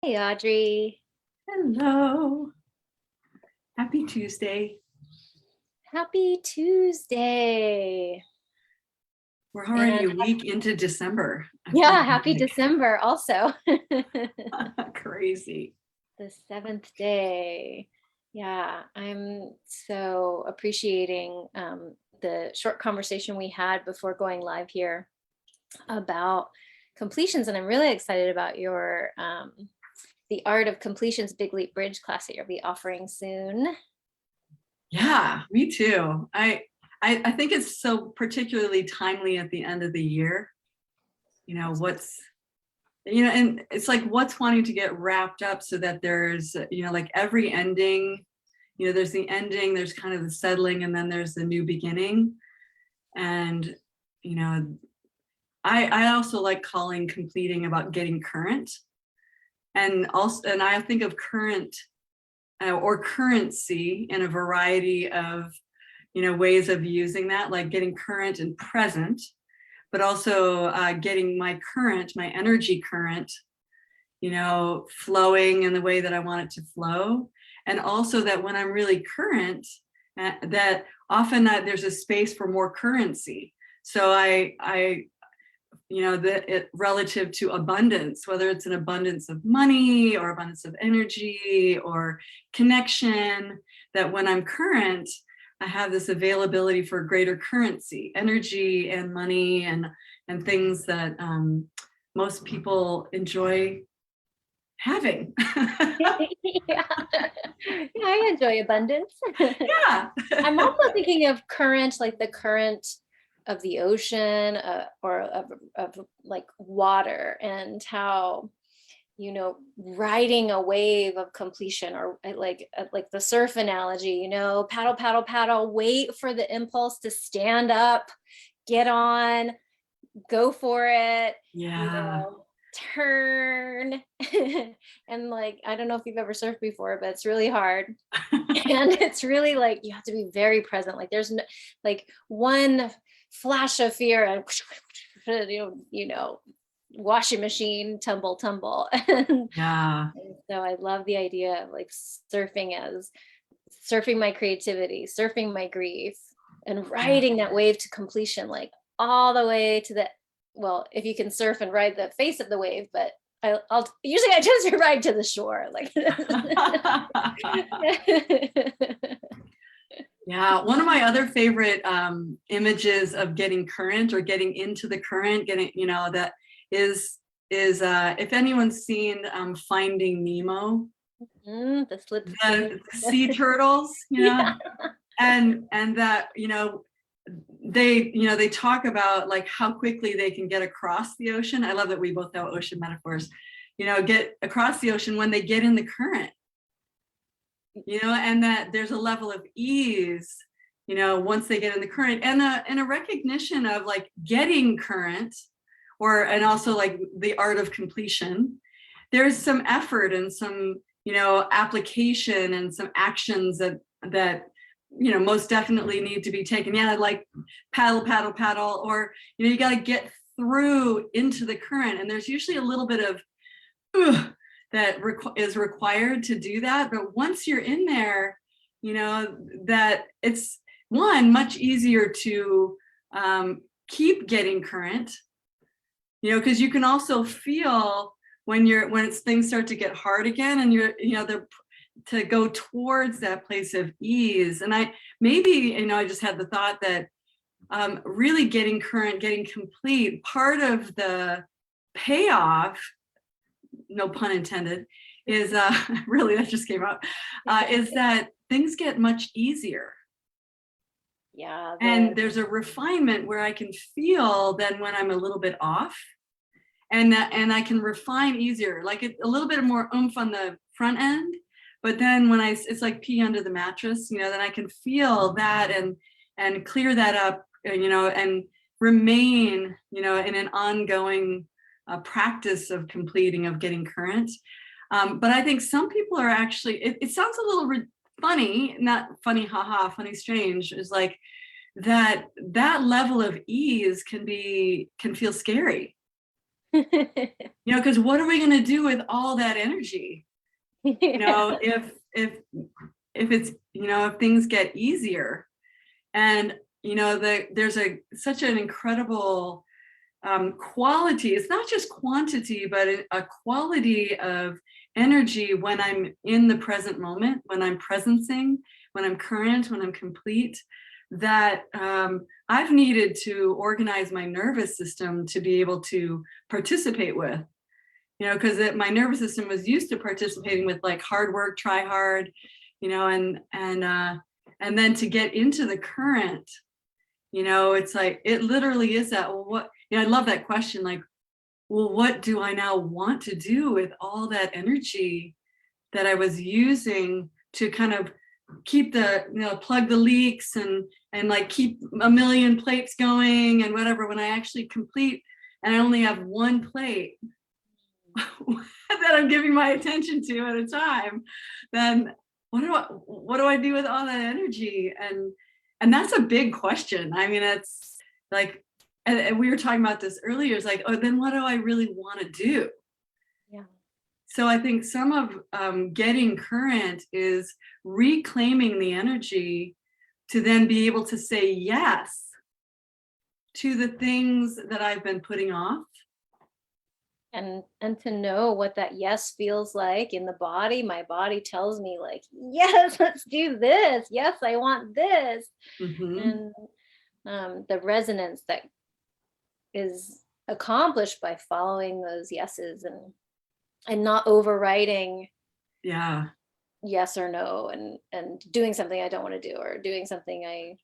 Hey, Audrey. Hello. Happy Tuesday. Happy Tuesday. We're And already a week into December. I feel yeah, happy December also. like crazy. The seventh day. Yeah, I'm so appreciating the short conversation we had before going live here about completions. And I'm really excited about your the Art of Completions Big Leap Bridge class that you'll be offering soon. Yeah, me too. I think it's so particularly timely at the end of the year. And it's like what's wanting to get wrapped up so that there's, like every ending, there's the ending, there's kind of the settling, and then there's the new beginning. And, you know, I also like calling completing about getting current. And I think of current or currency in a variety of ways of using that, like getting current and present, but also getting my energy current, flowing in the way that I want it to flow. And also that when I'm really current, that often there's a space for more currency. So I relative to abundance, whether it's an abundance of money or abundance of energy or connection, that when I'm current, I have this availability for greater currency, energy and money and things that most people enjoy having. Yeah. Yeah, I enjoy abundance. Yeah. I'm also thinking of current, like the current of the ocean or of like water, and how, riding a wave of completion, or like the surf analogy, paddle, paddle, paddle, wait for the impulse to stand up, get on, go for it, Yeah. turn. And like, I don't know if you've ever surfed before, but it's really hard. And it's really like you have to be very present. Like there's no, like one flash of fear and washing machine tumble. And Yeah. so I love the idea of like surfing as surfing my creativity, surfing my grief, and Yeah. riding that wave to completion, like all the way to the, well, if you can surf and ride the face of the wave, but I'll usually I just ride to the shore, like. Yeah, one of my other favorite images of getting current or getting into the current, that is if anyone's seen Finding Nemo, The slip the sea turtles, Yeah. and that they talk about like how quickly they can get across the ocean. I love that we both know ocean metaphors. Get across the ocean when they get in the current. And that there's a level of ease, once they get in the current, and a recognition of like getting current, and also like the art of completion. There's some effort and some, application and some actions that most definitely need to be taken. Yeah, like paddle, paddle, paddle, or you got to get through into the current, and there's usually a little bit of that is required to do that. But once you're in there, that it's much easier to keep getting current, because you can also feel when things start to get hard again, and to go towards that place of ease. And I just had the thought that really getting current, getting complete, part of the payoff, no pun intended, is really, that just came out, is that things get much easier. Yeah. And there's a refinement where I can feel then when I'm a little bit off, and I can refine easier, like a little bit more oomph on the front end. But then when it's like pee under the mattress, then I can feel that and clear that up, and remain, in an ongoing practice of completing, of getting current. But I think some people are actually, it sounds a little funny, not funny, haha, funny, strange, is like that level of ease can feel scary. You know, because what are we going to do with all that energy? You know, if it's, you know, if things get easier, and you know, there's such an incredible quality. It's not just quantity, but a quality of energy when I'm in the present moment, when I'm presencing, when I'm current, when I'm complete, that I've needed to organize my nervous system to be able to participate with. You know, because my nervous system was used to participating with like hard work, try hard, you know, and then to get into the current, you know, it's like, it literally is that, well, what, you know, I love that question, like, well, what do I now want to do with all that energy that I was using to kind of keep the, you know, plug the leaks and like keep a million plates going and whatever, when I actually complete and I only have one plate that I'm giving my attention to at a time, then what do I do with all that energy? And that's a big question. I mean, it's like, and we were talking about this earlier, it's like, oh, then what do I really want to do? Yeah. So I think some of getting current is reclaiming the energy to then be able to say yes to the things that I've been putting off. And to know what that yes feels like in the body. My body tells me like, yes, let's do this. Yes, I want this. Mhm. And the resonance that is accomplished by following those yeses and not overriding Yeah. yes or no and doing something I don't want to do or doing something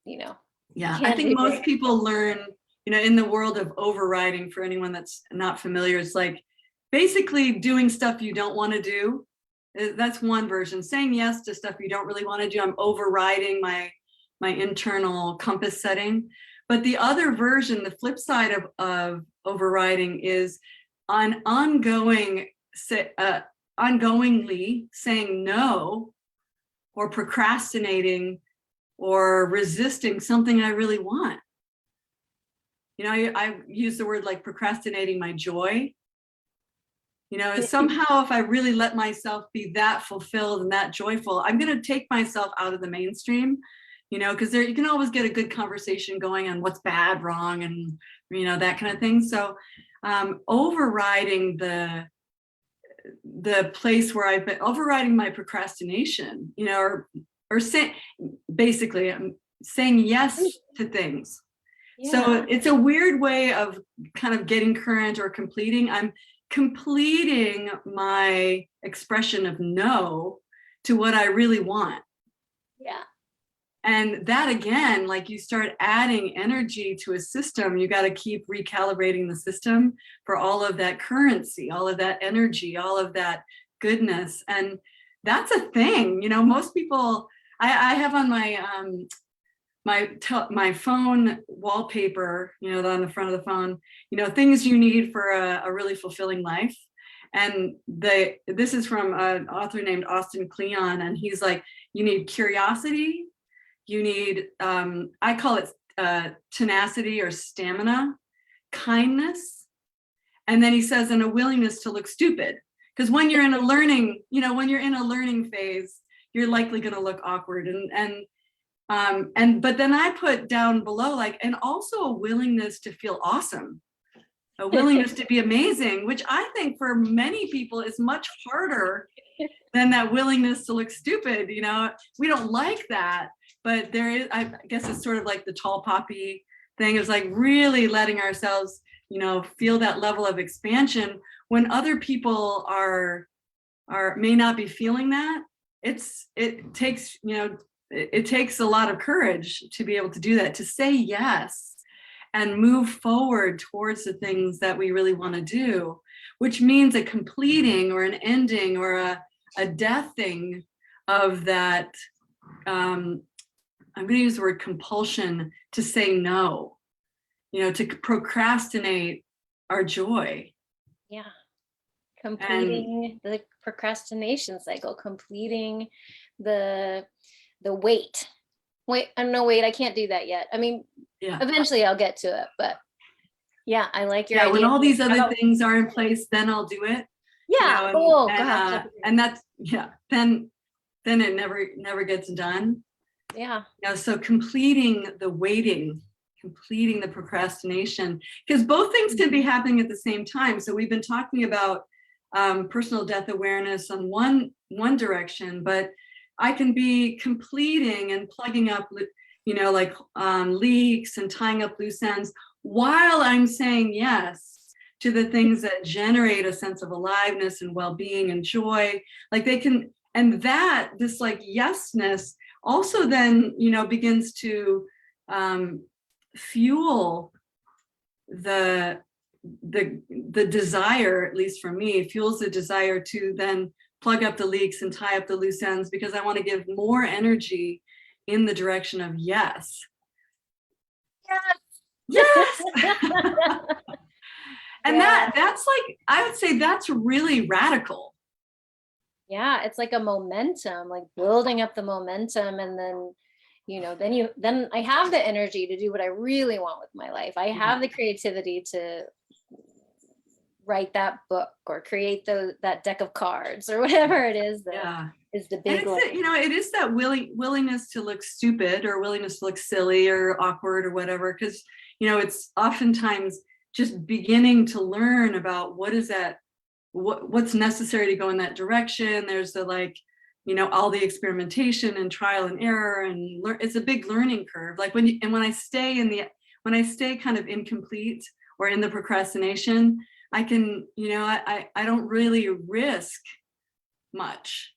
you know I Yeah, I can't think do. most people learn, you know, in the world of overriding, for anyone that's not familiar, it's like basically doing stuff you don't want to do. That's one version. Saying yes to stuff you don't really want to do. I'm overriding my internal compass setting. But the other version, the flip side of overriding, is on ongoingly saying no or procrastinating or resisting something I really want. You know, I use the word like procrastinating my joy. You know, somehow if I really let myself be that fulfilled and that joyful, I'm going to take myself out of the mainstream, you know, because there you can always get a good conversation going on what's bad, wrong, and, you know, that kind of thing. So overriding the place where I've been overriding my procrastination, you know, or say, basically I'm saying yes to things. So Yeah. it's a weird way of kind of getting current or completing. I'm completing my expression of no to what I really want. Yeah. And that again, like you start adding energy to a system, you got to keep recalibrating the system for all of that currency, all of that energy, all of that goodness. And that's a thing, you know, most people, I have on my phone wallpaper, you know, on the front of the phone, you know, things you need for a really fulfilling life. And this is from an author named Austin Kleon, and he's like, you need curiosity, you need, I call it tenacity or stamina, kindness, and then he says, and a willingness to look stupid. Because when you're in a learning, you know, when you're in a learning phase, you're likely going to look awkward. And but then I put down below, like, and also a willingness to feel awesome, a willingness to be amazing, which I think for many people is much harder than that willingness to look stupid. You know, we don't like that, but there is, I guess it's sort of like the tall poppy thing, is like really letting ourselves, you know, feel that level of expansion when other people are may not be feeling that. It takes, you know, it takes a lot of courage to be able to do that, to say yes and move forward towards the things that we really want to do, which means a completing or an ending or a deathing of that. I'm going to use the word compulsion, to say no, you know, to procrastinate our joy. Yeah. And Completing the procrastination cycle, completing the wait. Wait, no, wait, I can't do that yet. I mean, yeah, eventually I'll get to it, but Yeah, I like your Yeah, when idea. all these other How about, things are in place, then I'll do it. yeah, oh gosh, that'd be And great. that's, yeah, then it never gets done. Yeah. So completing the waiting, completing the procrastination, because both things can be happening at the same time. So we've been talking about personal death awareness on one direction, but I can be completing and plugging up, like leaks and tying up loose ends while I'm saying yes to the things that generate a sense of aliveness and well-being and joy. Like they can, and that this like yesness also then begins to fuel the desire, at least for me, fuels the desire to then plug up the leaks and tie up the loose ends, because I want to give more energy in the direction of yes. Yes. And Yeah. that's like, I would say that's really radical. Yeah, it's like a momentum, like building up the momentum, and then then I have the energy to do what I really want with my life. I Yeah. have the creativity to write that book or create that deck of cards or whatever it is that Yeah. is the And big it's like, it is that willingness to look stupid or willingness to look silly or awkward or whatever, because it's oftentimes just beginning to learn about what is that, what's necessary to go in that direction. There's the all the experimentation and trial and error, and it's a big learning curve. Like when I stay kind of incomplete or in the procrastination, I can I don't really risk much.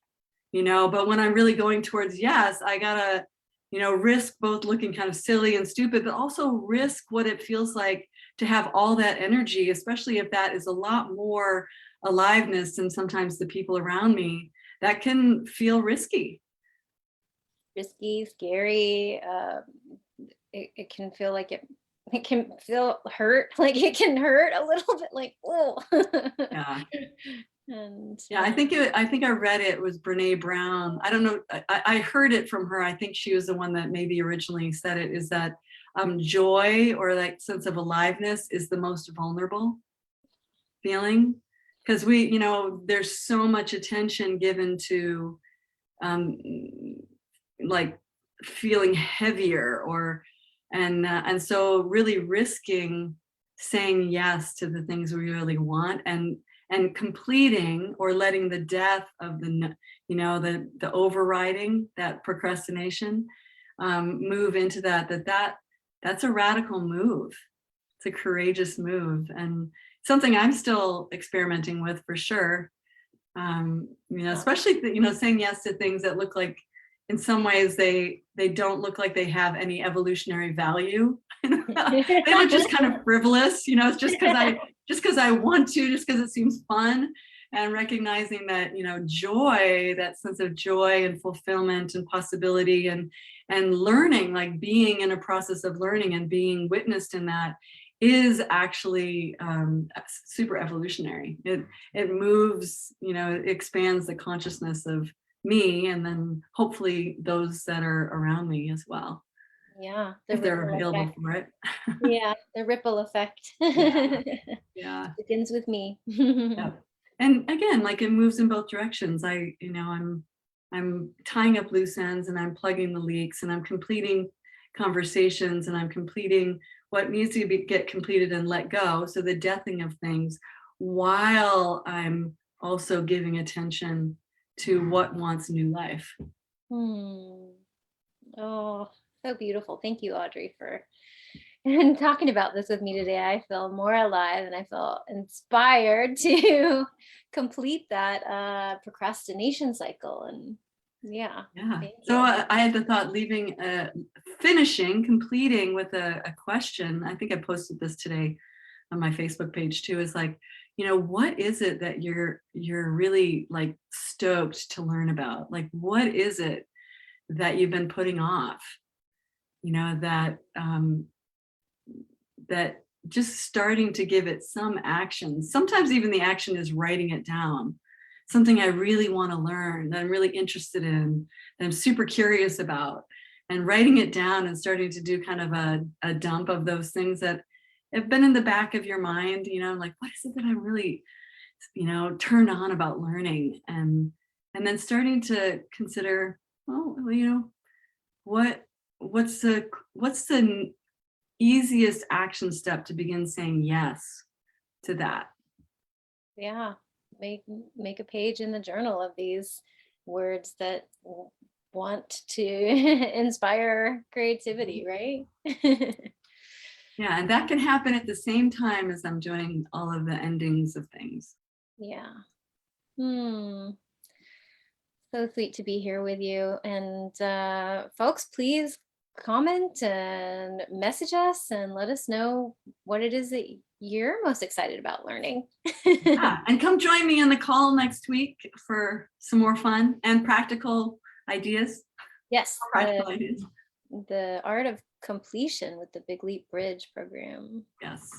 But when I'm really going towards yes, I gotta risk both looking kind of silly and stupid, but also risk what it feels like to have all that energy, especially if that is a lot more aliveness than sometimes the people around me. That can feel risky. risky, scary. It can feel like it can feel hurt, like it can hurt a little bit, like, oh. Yeah. And Yeah, I think I read it was Brene Brown. I don't know. I heard it from her. I think she was the one that maybe originally said it, is that joy or like sense of aliveness is the most vulnerable feeling, because there's so much attention given to um, like feeling heavier and so really risking saying yes to the things we really want, and completing or letting the death of the overriding, that procrastination, move into that's a radical move. It's a courageous move, and something I'm still experimenting with for sure. Especially saying yes to things that look like, in some ways, they don't look like they have any evolutionary value. They look just kind of frivolous. It's just because I want to, just because it seems fun. And recognizing that joy, that sense of joy and fulfillment and possibility and learning, like being in a process of learning and being witnessed in that, is actually super evolutionary. It moves, it expands the consciousness of me, and then hopefully those that are around me as well, yeah, the if they're ripple available effect. for it. Yeah, the ripple effect. Yeah, yeah, Begins with me. yeah. And again, like it moves in both directions. I'm tying up loose ends, and I'm plugging the leaks, and I'm completing conversations, and I'm completing what needs to get completed and let go. So the deathing of things, while I'm also giving attention to what wants new life. Hmm. Oh, so beautiful. Thank you, Audrey, for and talking about this with me today. I feel more alive and I feel inspired to complete that procrastination cycle. And yeah, Yeah. thank So you. I had the thought completing with a question. I think I posted this today on my Facebook page too, is like, what is it that you're really like stoked to learn about? Like, what is it that you've been putting off? That just starting to give it some action. Sometimes even the action is writing it down. Something I really want to learn, that I'm really interested in, that I'm super curious about, and writing it down and starting to do kind of a dump of those things that have been in the back of your mind, like, what is it that I'm really, turned on about learning? And then starting to consider, well, what what's the easiest action step to begin saying yes to that? Yeah. Make a page in the journal of these words that want to inspire creativity, right? Yeah, and that can happen at the same time as I'm doing all of the endings of things. Yeah. Hmm. So sweet to be here with you. And folks, please comment and message us and let us know what it is that you're most excited about learning. Yeah, and come join me on the call next week for some more fun and practical ideas. Yes, Practical ideas. the art of completion with the Big Leap Bridge program. Yes.